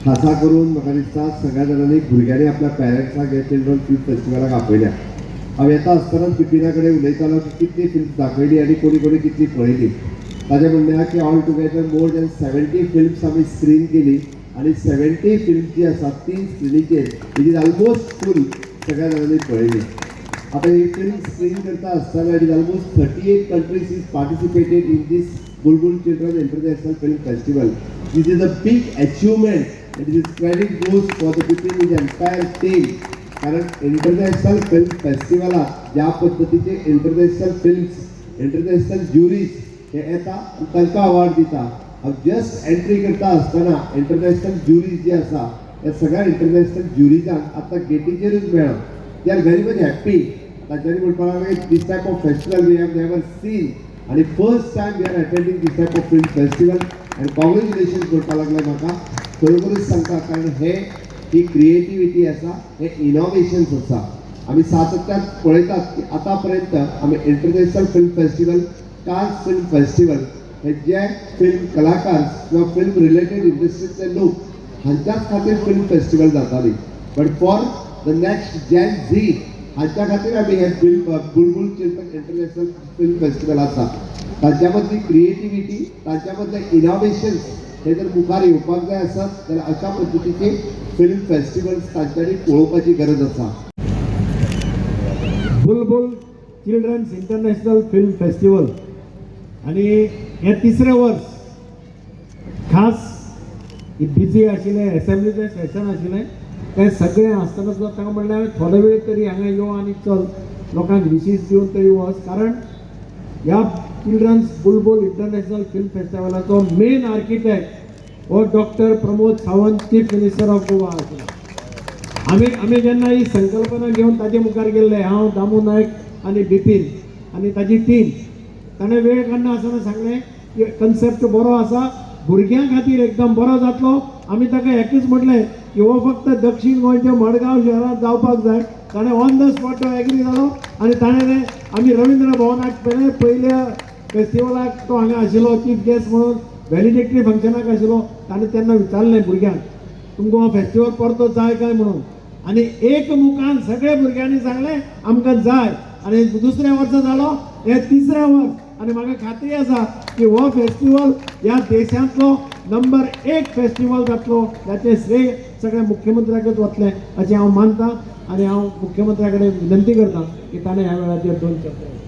खासा करून म्हाका दिसता सगळ्या जाणांनी भुरग्यांनी आपल्या पॅरंट्साक हे चिल्ड्रन फिल्म फेस्टिवलाक आपयल्या. हांव येता आसतना बिपिना कडेन उलयतालो की कितली फिल्म दाखयली आनी कोणी कोणी कितली पळयली. ताजें म्हणणें आसा की all together more than 70 films आमी स्क्रीन केली आनी 70 फिल्म्स जी आसा 3 स्क्रिनीचेर इट इज ऑलमोस्ट फूल सगळ्या जाणांनी पळयली. आता ही फिल्म स्क्रीन करता आसतना it is almost 38 countries is participated in this Bulbul children international film festival. This is a big achievement and this credit goes for the people in the entire team. कारण international film फेस्टिवला ज्या पद्धतीचे international films international ज्युरीज हे येता तांकां award दिता. हांव just entry करता आसतना इंटरनॅशनल ज्युरीज जी आसा त्या सगळ्या इंटरनॅशनल ज्युरीजांक आतां गेटीचेरूच मेळ्ळा. They are very much happy. तांच्यांनी म्हणपाक लागलें this type of festival we have never seen आणि first time we are attending this type of film festival and congratulations म्हणपाक लागले म्हाका. खरोखरच सांगता कारण हे ही क्रिएटिविटी आसा हे इनोव्हेशन्स आसा. आमी सातत्यान पळयतात की आतां पर्यंत आमी international film festival Cannes film festival हे जे फिल्म कलाकार किंवा फिल्म रिलेटेड इंडस्ट्रीचे लोक हांच्याच खातीर फिल्म फेस्टिवल जाताली. But for the next gen Z हांच्या खातीर आमी हे film Bulbul children international film festival आसा. तांच्या मदली क्रिएटिविटी तांच्या मदले इनोव्हेशन्स हे जर मुखार येवपाक जाय आसत जाल्यार अशा पद्धतीचे फिल्म फेस्टिवल्स तांच्यांनी पळोवपाची गरज आसा. बुलबुल चिल्ड्रन्स इंटरनॅशनल फिल्म फेस्टिवल आणि हे तिसरें वर्स खास बिजी आशिल्लें एसेंब्लीचें सेशन आशिल्लें तें सगळें आसतना सुद्दां ताका म्हणलें हांवें थोडे वेळ तरी हांगा यो आनी चल लोकांक विशीस दिवन तरी वच. कारण ह्या चिल्ड्रन्स बुलबुल इंटरनॅशनल फिल्म फेस्टिवलाचो मेन आर्किटेक्ट हो doctor Pramod Sawant chief minister of Goa आशिल्लो. आमी जेन्ना ही संकल्पना घेवन ताजे मुखार गेल्ले हांव दामू नायक आनी बिपीन आनी ताजी टीम ताणें वेळ काडना आसतना सांगलें की कन्सेप्ट बरो आसा भुरग्यां खातीर एकदम बरो जातलो. आमी ताका एकूच म्हटलें की हो फक्त दक्षिण गोंयच्या मडगांव शहरांत जावपाक जाय. ताणें ऑन द स्पॉट तो एग्री जालो आनी ताणें आमी रवींद्र भवनाक पयल्या फेस्टिवलाक तो हांगा आशिल्लो चीफ गेस्ट म्हणून वॅलिडेटरी फंक्शनाक आशिल्लो. ताणें तेन्ना विचारलें भुरग्यांक तुमकां हो फेस्टिवल परतो जाय काय म्हणून आनी एक मुखान सगळे भुरग्यांनी सांगलें आमकां जाय. आनी दुसरें वर्स जालो हे तिसरें वर्स आनी म्हाका खात्री आसा की हो फेस्टिवल ह्या देशांतलो नंबर 1 फेस्टिवल जातलो. त्याचें श्रेय सगळ्या मुख्यमंत्र्याकच वतलें अशें हांव मानतां आनी हांव मुख्यमंत्र्या कडेन विनंती करतां की ताणें ह्या वेळाचेर 2 शब्द